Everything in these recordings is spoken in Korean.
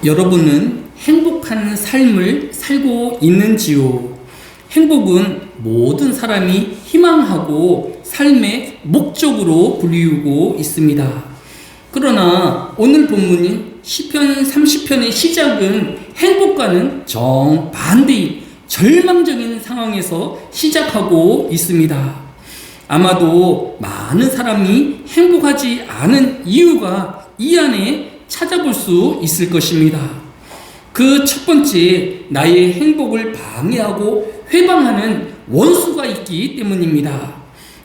여러분은 행복한 삶을 살고 있는지요? 행복은 모든 사람이 희망하고 삶의 목적으로 불리우고 있습니다. 그러나 오늘 본문인 시편 30편의 시작은 행복과는 정반대인 절망적인 상황에서 시작하고 있습니다. 아마도 많은 사람이 행복하지 않은 이유가 이 안에 찾아볼 수 있을 것입니다. 그 첫 번째, 나의 행복을 방해하고 회방하는 원수가 있기 때문입니다.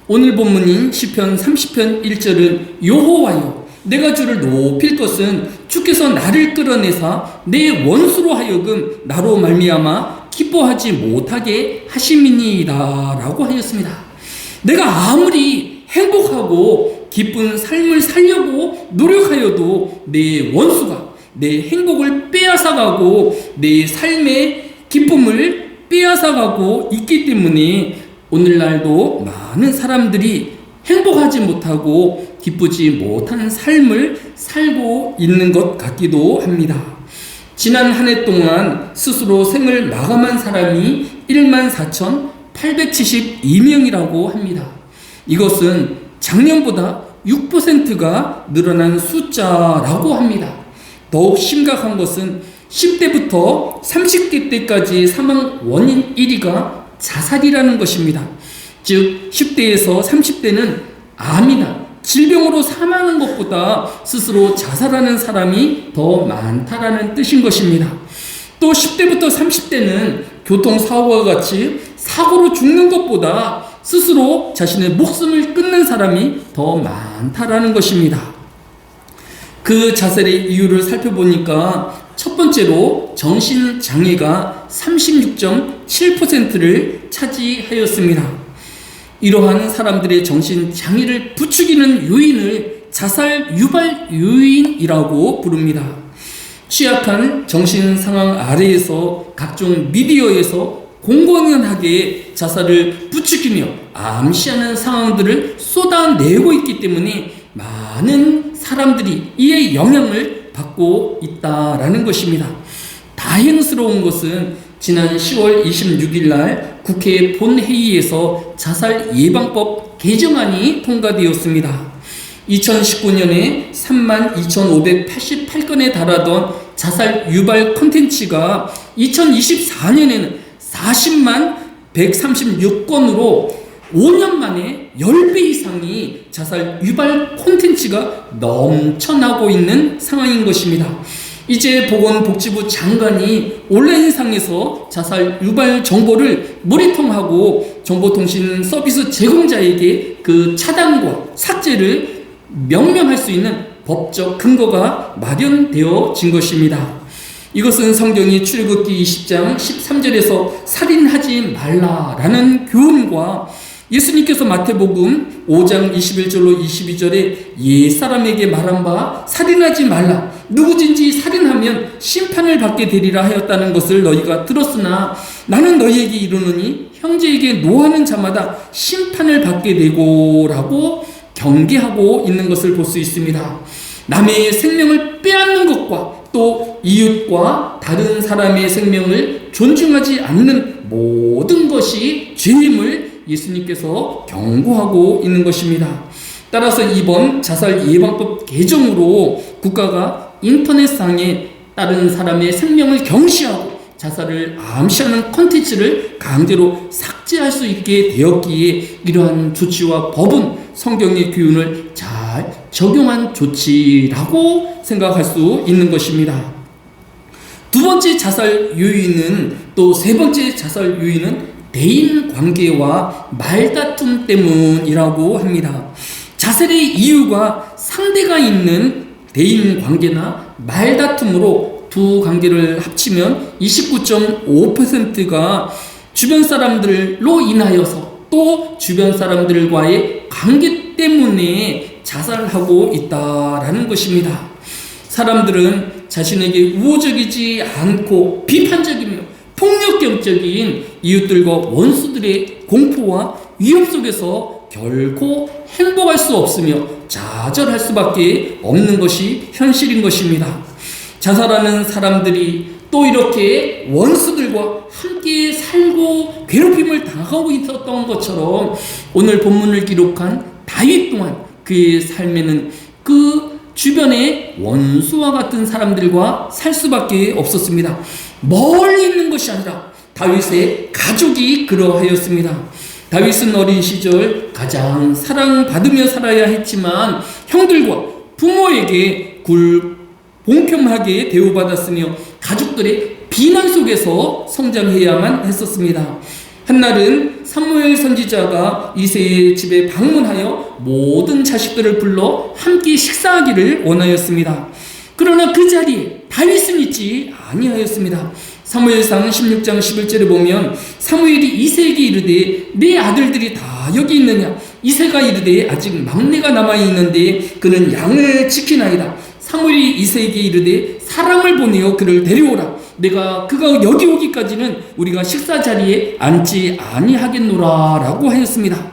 오늘 본문인 시편 30편 1절은 여호와여, 내가 주를 높일 것은 주께서 나를 끌어내사 내 원수로 하여금 나로 말미암아 기뻐하지 못하게 하심이니이다 라고 하였습니다. 내가 아무리 행복하고 기쁜 삶을 살려고 노력하여도 내 원수가 내 행복을 빼앗아가고 내 삶의 기쁨을 빼앗아가고 있기 때문에 오늘날도 많은 사람들이 행복하지 못하고 기쁘지 못한 삶을 살고 있는 것 같기도 합니다. 지난 한 해 동안 스스로 생을 마감한 사람이 14,872명이라고 합니다. 이것은 작년보다 6%가 늘어난 숫자라고 합니다. 더욱 심각한 것은 10대부터 30대 때까지 사망 원인 1위가 자살이라는 것입니다. 즉 10대에서 30대는 암이나 질병으로 사망하는 것보다 스스로 자살하는 사람이 더 많다라는 뜻인 것입니다. 또 10대부터 30대는 교통사고와 같이 사고로 죽는 것보다 스스로 자신의 목숨을 끊는 사람이 더 많다라는 것입니다. 그 자살의 이유를 살펴보니까 첫 번째로 정신장애가 36.7%를 차지하였습니다. 이러한 사람들의 정신장애를 부추기는 요인을 자살 유발 요인이라고 부릅니다. 취약한 정신 상황 아래에서 각종 미디어에서 공공연하게 자살을 부추기며 암시하는 상황들을 쏟아내고 있기 때문에 많은 사람들이 이에 영향을 받고 있다라는 것입니다. 다행스러운 것은 지난 10월 26일 날 국회 본회의에서 자살 예방법 개정안이 통과되었습니다. 2019년에 32,588건에 달하던 자살 유발 콘텐츠가 2024년에는 40만 136건으로 5년 만에 10배 이상이 자살 유발 콘텐츠가 넘쳐나고 있는 상황인 것입니다. 이제 보건복지부 장관이 온라인상에서 자살 유발 정보를 모니터하고 정보통신 서비스 제공자에게 그 차단과 삭제를 명령할 수 있는 법적 근거가 마련되어진 것입니다. 이것은 성경이 출애굽기 20장 13절에서 살인하지 말라라는 교훈과 예수님께서 마태복음 5장 21절로 22절에 옛사람에게 말한 바 살인하지 말라, 누구든지 살인하면 심판을 받게 되리라 하였다는 것을 너희가 들었으나 나는 너희에게 이르노니 형제에게 노하는 자마다 심판을 받게 되고 라고 경계하고 있는 것을 볼 수 있습니다. 남의 생명을 빼앗는 것과 또 이웃과 다른 사람의 생명을 존중하지 않는 모든 것이 죄임을 예수님께서 경고하고 있는 것입니다. 따라서 이번 자살 예방법 개정으로 국가가 인터넷상에 다른 사람의 생명을 경시하고 자살을 암시하는 콘텐츠를 강제로 삭제할 수 있게 되었기에 이러한 조치와 법은 성경의 교훈을 잘 적용한 조치라고 생각할 수 있는 것입니다. 두 번째 자살 요인은 또 세 번째 자살 요인은 대인 관계와 말다툼 때문이라고 합니다. 자살의 이유가 상대가 있는 대인 관계나 말다툼으로 두 관계를 합치면 29.5%가 주변 사람들로 인하여서 또 주변 사람들과의 관계 때문에 자살하고 있다라는 것입니다. 사람들은 자신에게 우호적이지 않고 비판적이며 폭력적인 이웃들과 원수들의 공포와 위협 속에서 결코 행복할 수 없으며 좌절할 수밖에 없는 것이 현실인 것입니다. 자살하는 사람들이 또 이렇게 원수들과 함께 살고 괴롭힘을 당하고 있었던 것처럼 오늘 본문을 기록한 다윗 또한 그의 삶에는 그 주변의 원수와 같은 사람들과 살 수밖에 없었습니다. 멀리 있는 것이 아니라 다윗의 가족이 그러하였습니다. 다윗은 어린 시절 가장 사랑받으며 살아야 했지만 형들과 부모에게 공평하게 대우받았으며 가족들의 비난 속에서 성장해야만 했었습니다. 한날은 사무엘 선지자가 이새의 집에 방문하여 모든 자식들을 불러 함께 식사하기를 원하였습니다. 그러나 그 자리에 다윗은 있지 아니하였습니다. 사무엘상 16장 11절에 보면 사무엘이 이새에게 이르되 내 아들들이 다 여기 있느냐? 이새가 이르되 아직 막내가 남아있는데 그는 양을 지키나이다. 사무엘이 이새에게 이르되 사람을 보내어 그를 데려오라. 그가 여기 오기까지는 우리가 식사 자리에 앉지 아니하겠노라 라고 하였습니다.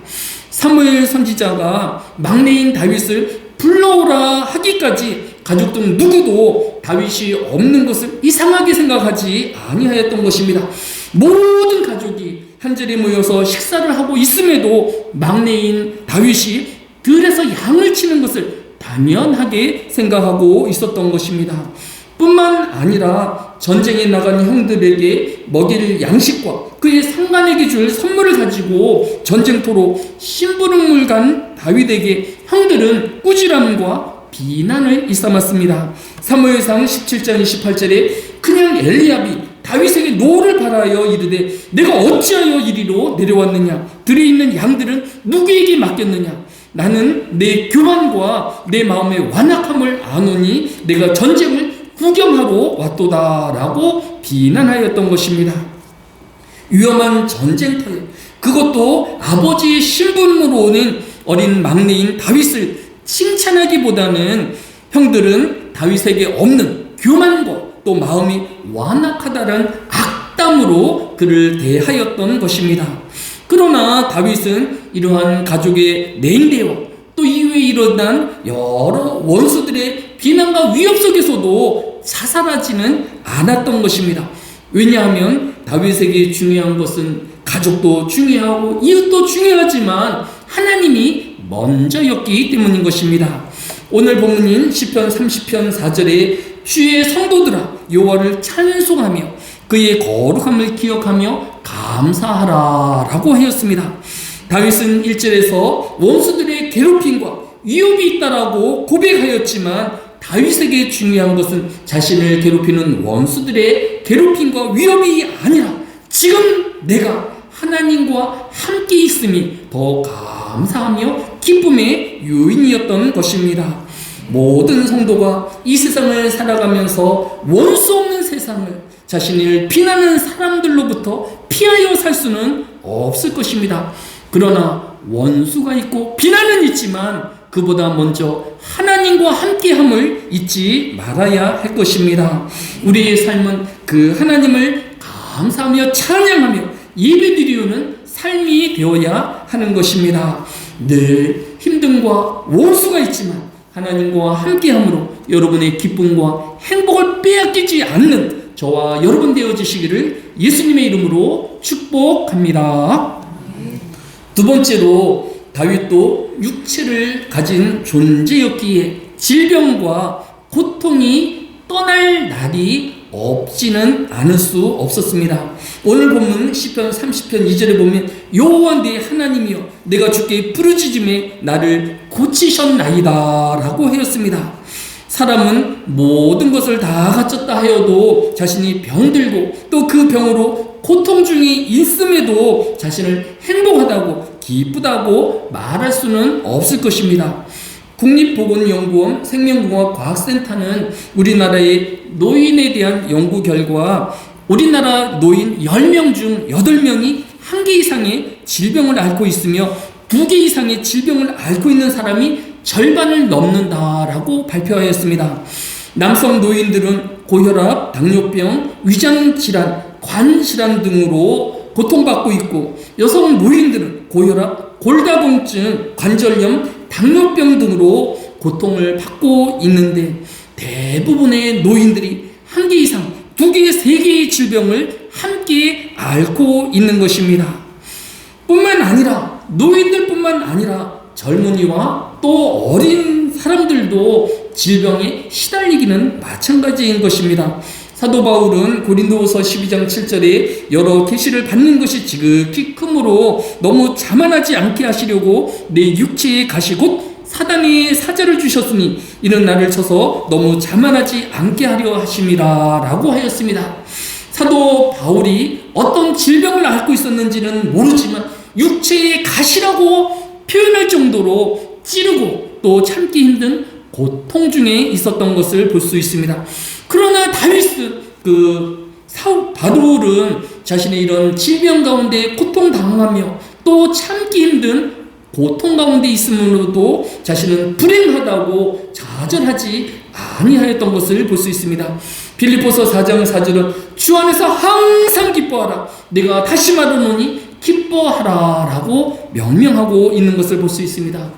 사무엘 선지자가 막내인 다윗을 불러오라 하기까지 가족 중 누구도 다윗이 없는 것을 이상하게 생각하지 아니하였던 것입니다. 모든 가족이 한자리에 모여서 식사를 하고 있음에도 막내인 다윗이 들에서 양을 치는 것을 당연하게 생각하고 있었던 것입니다. 뿐만 아니라 전쟁에 나간 형들에게 먹일 양식과 그의 상관에게 줄 선물을 가지고 전쟁터로 심부름을 간 다윗에게 형들은 꾸지람과 비난을 일삼았습니다. 사무엘상 17장 28절에 그냥 엘리압이 다윗에게 노를 바라여 이르되 내가 어찌하여 이리로 내려왔느냐? 들에 있는 양들은 누구에게 맡겼느냐? 나는 내 교만과 내 마음의 완악함을 아노니 내가 전쟁을 구경하러 왔도다 라고 비난하였던 것입니다. 위험한 전쟁터에 그것도 아버지의 신분으로 오는 어린 막내인 다윗을 칭찬하기보다는 형들은 다윗에게 없는 교만과 또 마음이 완악하다는 악담으로 그를 대하였던 것입니다. 그러나 다윗은 이러한 가족의 냉대와 또 이후에 일어난 여러 원수들의 비난과 위협 속에서도 자살하지는 않았던 것입니다. 왜냐하면 다윗에게 중요한 것은 가족도 중요하고 이웃도 중요하지만 하나님이 먼저였기 때문인 것입니다. 오늘 본문인 시편 30편 4절에 주의 성도들아 여호와를 찬송하며 그의 거룩함을 기억하며 감사하라 라고 하였습니다. 다윗은 1절에서 원수들의 괴롭힘과 위협이 있다라고 고백하였지만 다윗에게 중요한 것은 자신을 괴롭히는 원수들의 괴롭힘과 위협이 아니라 지금 내가 하나님과 함께 있음이 더 감사하며 기쁨의 요인이었던 것입니다. 모든 성도가 이 세상을 살아가면서 원수 없는 세상을 자신을 비난하는 사람들로부터 피하여 살 수는 없을 것입니다. 그러나 원수가 있고 비난은 있지만 그보다 먼저 하나님과 함께함을 잊지 말아야 할 것입니다. 우리의 삶은 그 하나님을 감사하며 찬양하며 예배드리는 삶이 되어야 하는 것입니다. 늘 힘듦과 원수가 있지만 하나님과 함께함으로 여러분의 기쁨과 행복을 빼앗기지 않는 저와 여러분 되어주시기를 예수님의 이름으로 축복합니다. 두 번째로 다윗도 육체를 가진 존재였기에 질병과 고통이 떠날 날이 없지는 않을 수 없었습니다. 오늘 본문 시편 30편 2절에 보면 여호와 내 하나님이여 내가 주께 부르짖음에 나를 고치셨나이다 라고 하였습니다. 사람은 모든 것을 다 갖췄다 하여도 자신이 병들고 또 그 병으로 고통 중이 있음에도 자신을 행복하다고 기쁘다고 말할 수는 없을 것입니다. 국립보건연구원 생명공학과학센터는 우리나라의 노인에 대한 연구 결과 우리나라 노인 10명 중 8명이 1개 이상의 질병을 앓고 있으며 2개 이상의 질병을 앓고 있는 사람이 절반을 넘는다라고 발표하였습니다. 남성 노인들은 고혈압, 당뇨병, 위장질환, 관질환 등으로 고통받고 있고 여성 노인들은 고혈압, 골다공증, 관절염, 당뇨병 등으로 고통을 받고 있는데 대부분의 노인들이 한 개 이상, 두 개, 세 개의 질병을 함께 앓고 있는 것입니다. 뿐만 아니라 노인들뿐만 아니라 젊은이와 또 어린 사람들도 질병에 시달리기는 마찬가지인 것입니다. 사도 바울은 고린도후서 12장 7절에 여러 계시를 받는 것이 지극히 크므로 너무 자만하지 않게 하시려고 내 육체에 가시 곧 사단이 사자를 주셨으니 이는 나를 쳐서 너무 자만하지 않게 하려 하심이라 라고 하였습니다. 사도 바울이 어떤 질병을 앓고 있었는지는 모르지만 육체에 가시라고 표현할 정도로 찌르고 또 참기 힘든 고통 중에 있었던 것을 볼 수 있습니다. 그러나 바울은 자신의 이런 질병 가운데 고통당하며 또 참기 힘든 고통 가운데 있으므로도 자신은 불행하다고 좌절하지 아니하였던 것을 볼 수 있습니다. 빌립보서 4장 4절은 주 안에서 항상 기뻐하라 내가 다시 말하노니 기뻐하라 라고 명명하고 있는 것을 볼 수 있습니다.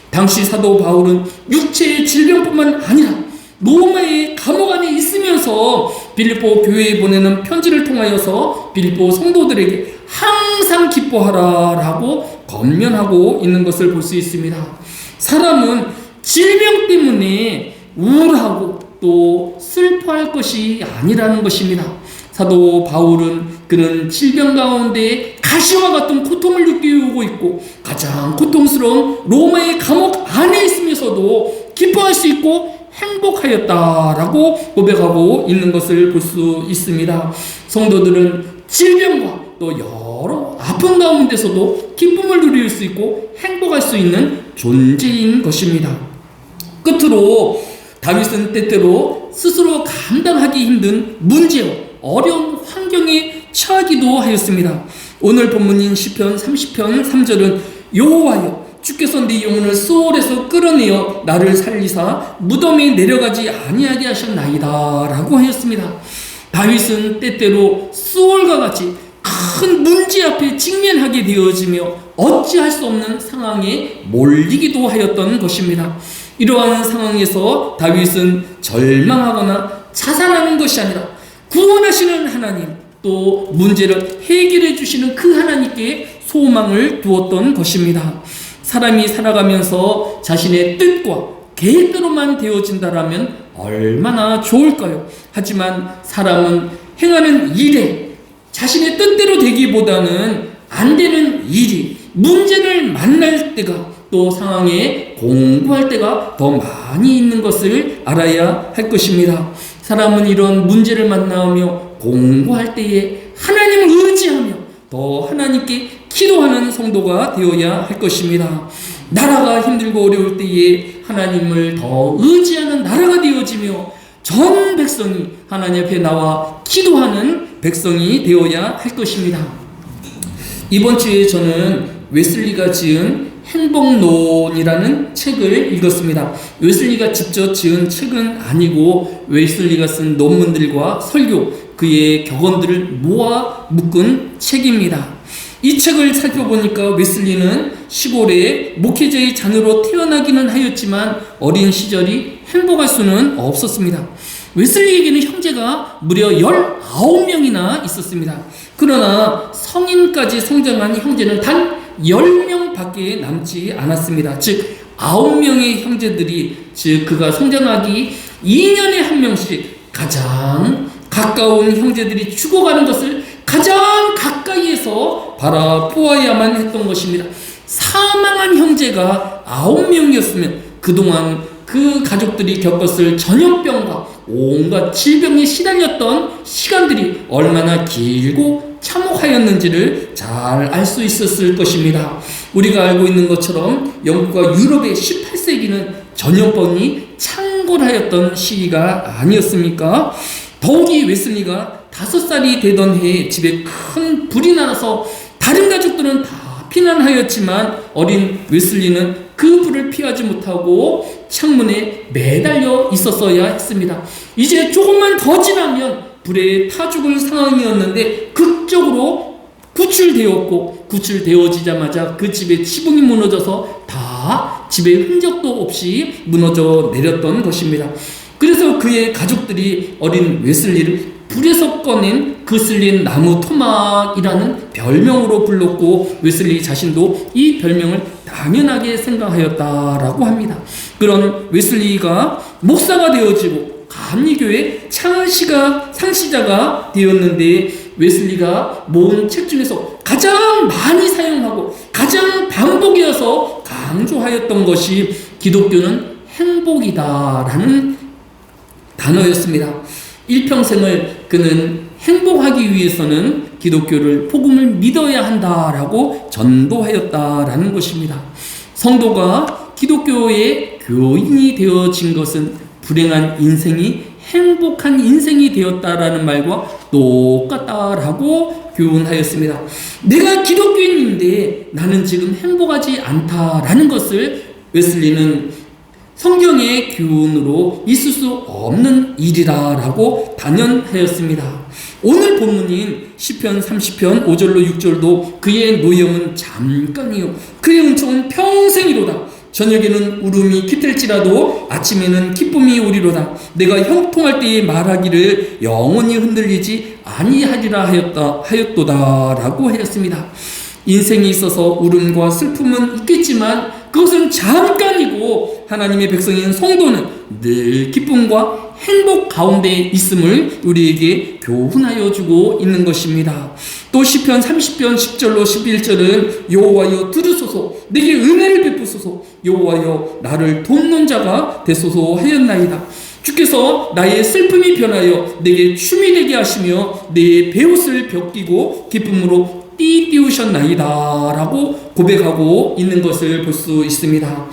당시 사도 바울은 육체의 질병뿐만 아니라 로마의 감옥 안에 있으면서 빌립보 교회에 보내는 편지를 통하여서 빌립보 성도들에게 항상 기뻐하라 라고 권면하고 있는 것을 볼 수 있습니다. 사람은 질병 때문에 우울하고 또 슬퍼할 것이 아니라는 것입니다. 사도 바울은 그는 질병 가운데 가시와 같은 고통을 느끼고 있고 가장 고통스러운 로마의 감옥 안에 있으면서도 기뻐할 수 있고 행복하였다라고 고백하고 있는 것을 볼 수 있습니다. 성도들은 질병과 또 여러 아픔 가운데서도 기쁨을 누릴 수 있고 행복할 수 있는 존재인 것입니다. 끝으로 다윗은 때때로 스스로 감당하기 힘든 문제와 어려운 환경에 처하기도 하였습니다. 오늘 본문인 시편 30편 3절은 여호와여 주께서 네 영혼을 수월에서 끌어내어 나를 살리사 무덤에 내려가지 아니하게 하셨나이다 라고 하였습니다. 다윗은 때때로 수월과 같이 큰 문제 앞에 직면하게 되어지며 어찌할 수 없는 상황에 몰리기도 하였던 것입니다. 이러한 상황에서 다윗은 절망하거나 자살하는 것이 아니라 구원하시는 하나님 또 문제를 해결해 주시는 그 하나님께 소망을 두었던 것입니다. 사람이 살아가면서 자신의 뜻과 계획대로만 되어진다라면 얼마나 좋을까요? 하지만 사람은 행하는 일에 자신의 뜻대로 되기보다는 안 되는 일이 문제를 만날 때가 또 상황에 공부할 때가 더 많이 있는 것을 알아야 할 것입니다. 사람은 이런 문제를 만나며 공부할 때에 하나님을 의지하며 더 하나님께 기도하는 성도가 되어야 할 것입니다. 나라가 힘들고 어려울 때에 하나님을 더 의지하는 나라가 되어지며 전 백성이 하나님 앞에 나와 기도하는 백성이 되어야 할 것입니다. 이번 주에 저는 웨슬리가 지은 행복론이라는 책을 읽었습니다. 웨슬리가 직접 지은 책은 아니고 웨슬리가 쓴 논문들과 설교, 그의 격언들을 모아 묶은 책입니다. 이 책을 살펴보니까 웨슬리는 시골의 목회자의 자녀로 태어나기는 하였지만 어린 시절이 행복할 수는 없었습니다. 웨슬리에게는 형제가 무려 19명이나 있었습니다. 그러나 성인까지 성장한 형제는 단 10명밖에 남지 않았습니다. 즉 9명의 형제들이 즉 그가 성장하기 2년에 한 명씩 가장 가까운 형제들이 죽어가는 것을 가장 가까이에서 바라보아야만 했던 것입니다. 사망한 형제가 9명이었으면 그동안 그 가족들이 겪었을 전염병과 온갖 질병에 시달렸던 시간들이 얼마나 길고 참혹하였는지를 잘 알 수 있었을 것입니다. 우리가 알고 있는 것처럼 영국과 유럽의 18세기는 전염병이 창궐하였던 시기가 아니었습니까? 더욱이 웨슬리가 5살이 되던 해에 집에 큰 불이 나서 다른 가족들은 다 피난하였지만 어린 웨슬리는 그 불을 피하지 못하고 창문에 매달려 있었어야 했습니다. 이제 조금만 더 지나면 불에 타 죽을 상황이었는데 극적으로 구출되었고 구출되어지자마자 그 집의 지붕이 무너져서 다 집에 흔적도 없이 무너져 내렸던 것입니다. 그래서 그의 가족들이 어린 웨슬리를 불에서 꺼낸 그 쓸린 나무 토막이라는 별명으로 불렀고, 웨슬리 자신도 이 별명을 당연하게 생각하였다라고 합니다. 그런 웨슬리가 목사가 되어지고 감리교회 상시자가 되었는데, 웨슬리가 모은 책 중에서 가장 많이 사용하고 가장 반복이어서 강조하였던 것이 기독교는 행복이다라는 단어였습니다. 일평생을 그는 행복하기 위해서는 기독교를 복음을 믿어야 한다라고 전도하였다라는 것입니다. 성도가 기독교의 교인이 되어진 것은 불행한 인생이 행복한 인생이 되었다라는 말과 똑같다라고 교훈하였습니다. 내가 기독교인인데 나는 지금 행복하지 않다라는 것을 웨슬리는 성경의 교훈으로 있을 수 없는 일이다라고 단언하였습니다. 오늘 본문인 시편 30편 5절로 6절도 그의 노염은 잠깐이요 그의 은총은 평생이로다. 저녁에는 울음이 깃들지라도 아침에는 기쁨이 오리로다. 내가 형통할 때에 말하기를 영원히 흔들리지 아니하리라 하였도다라고 하였습니다. 인생에 있어서 울음과 슬픔은 있겠지만 그것은 잠깐이고, 하나님의 백성인 성도는 늘 기쁨과 행복 가운데 있음을 우리에게 교훈하여 주고 있는 것입니다. 또 시편 30편 10절로 11절은 여호와여 들으소서, 내게 은혜를 베푸소서, 여호와여 나를 돕는 자가 되소서 하였나이다. 주께서 나의 슬픔이 변하여 내게 춤이 되게 하시며 내 베옷을 벗기고 기쁨으로 띠우셨나이다 라고 고백하고 있는 것을 볼 수 있습니다.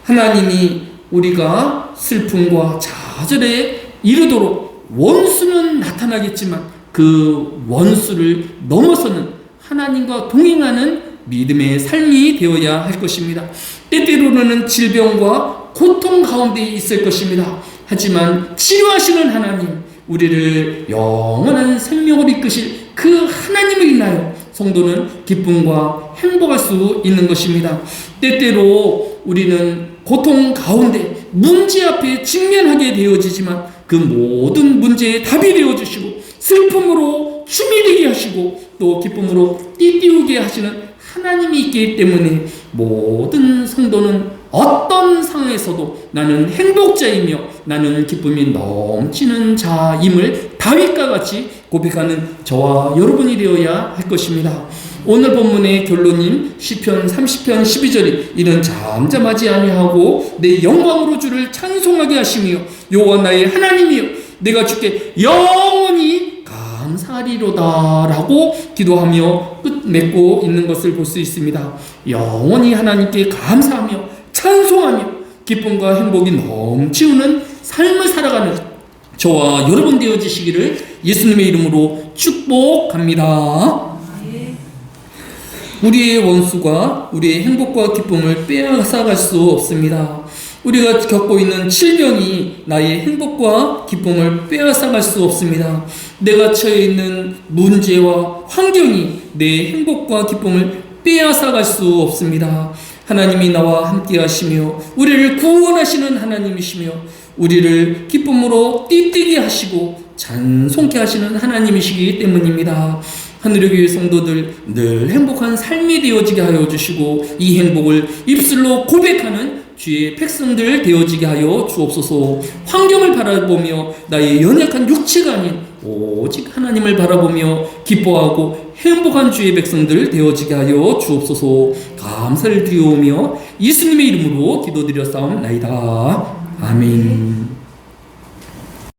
하나님이 우리가 슬픔과 좌절에 이르도록 원수는 나타나겠지만 그 원수를 넘어서는 하나님과 동행하는 믿음의 삶이 되어야 할 것입니다. 때때로는 질병과 고통 가운데 있을 것입니다. 하지만 치료하시는 하나님, 우리를 영원한 생명을 이끄실 그 하나님을 인하여 성도는 기쁨과 행복할 수 있는 것입니다. 때때로 우리는 고통 가운데 문제 앞에 직면하게 되어지지만 그 모든 문제에 답이 되어주시고 슬픔으로 춤이 되게 하시고 또 기쁨으로 띠띠우게 하시는 하나님이 있기 때문에 모든 성도는 어떤 상황에서도 나는 행복자이며 나는 기쁨이 넘치는 자임을 다윗과 같이 고백하는 저와 여러분이 되어야 할 것입니다. 오늘 본문의 결론인 시편 30편 12절이 이는 잠잠하지 아니하고 내 영광으로 주를 찬송하게 하시며 여호와 나의 하나님이여 내가 주께 영원히 감사하리로다 라고 기도하며 끝 맺고 있는 것을 볼 수 있습니다. 영원히 하나님께 감사하며 찬송하며 기쁨과 행복이 넘치우는 삶을 살아가는 저와 여러분 되어지시기를 예수님의 이름으로 축복합니다. 우리의 원수가 우리의 행복과 기쁨을 빼앗아갈 수 없습니다. 우리가 겪고 있는 질병이 나의 행복과 기쁨을 빼앗아갈 수 없습니다. 내가 처해 있는 문제와 환경이 내 행복과 기쁨을 빼앗아갈 수 없습니다. 하나님이 나와 함께 하시며 우리를 구원하시는 하나님이시며 우리를 기쁨으로 띠띠게 하시고 찬송케 하시는 하나님이시기 때문입니다. 하늘의 교회 성도들 늘 행복한 삶이 되어지게 하여 주시고 이 행복을 입술로 고백하는 주의 백성들 되어지게 하여 주옵소서. 환경을 바라보며 나의 연약한 육체가 아닌 오직 하나님을 바라보며 기뻐하고 행복한 주의 백성들 되어지게 하여 주옵소서. 감사를 드리오며 예수님의 이름으로 기도드려 싸움나이다. 아멘.